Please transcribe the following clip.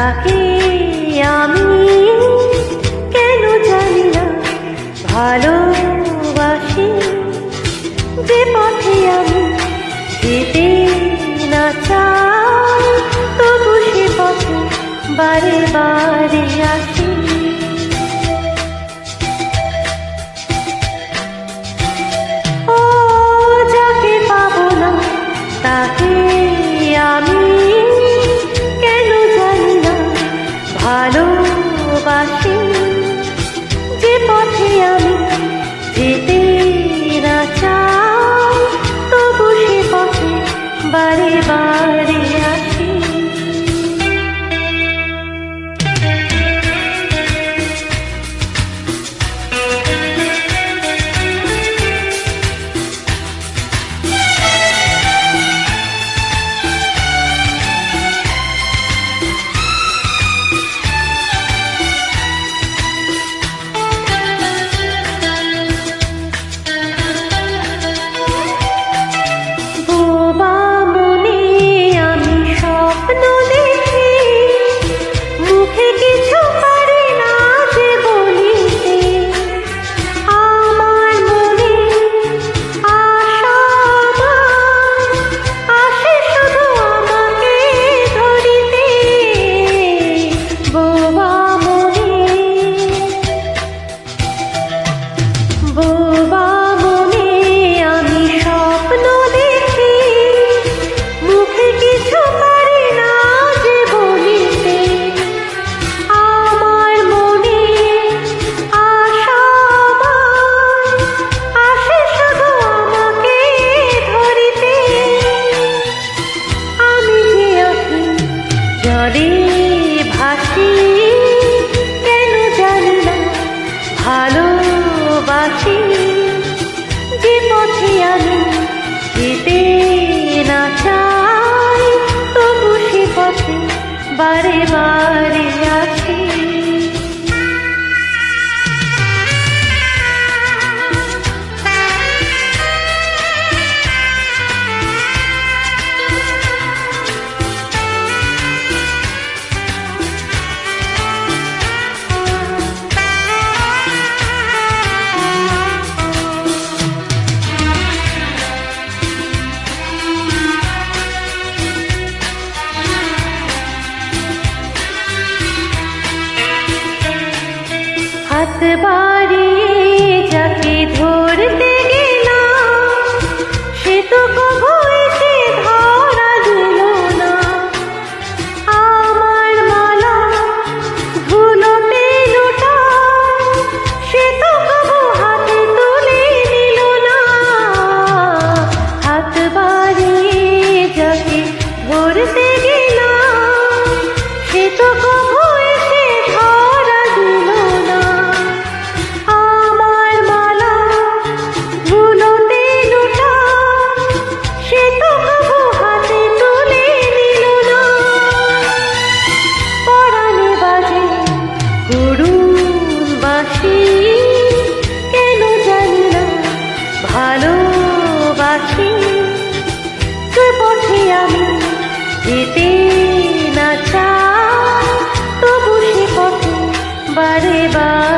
তাকে আমি কেন জানি না ভালোবাসি। যে পথে আমি যেতে না চাই, তবু সে পথে বারে বারে আসি। ও যাকে পাবো না তাকে আমি কেন জানি না ভালোবাসি। যে পথে আমি যেতে না চাই, তবু সে পথে বারে বারে আসি। জলে ভাসি কেন জানি না ভালোবাসি। যে পথে আমি যেতে না চাই, তবু সে পথে বারে বারে আসি। হাত বাড়িয়ে যাকে ধরতে গেলাম, সে তো কবু এসে ধরা দিল না। আমার মালা ধুলোতে লুটায়, সে তো কবু হাতে তুলে নিল না। হাত বাড়িয়ে যাকে ধরতে গেলাম, সে তো কবু এসে ধরা দিল না। কেন জানি না ভালোবাসি। যে পথে আমি যেতে না চাই, তবু সে পথে বারে বারে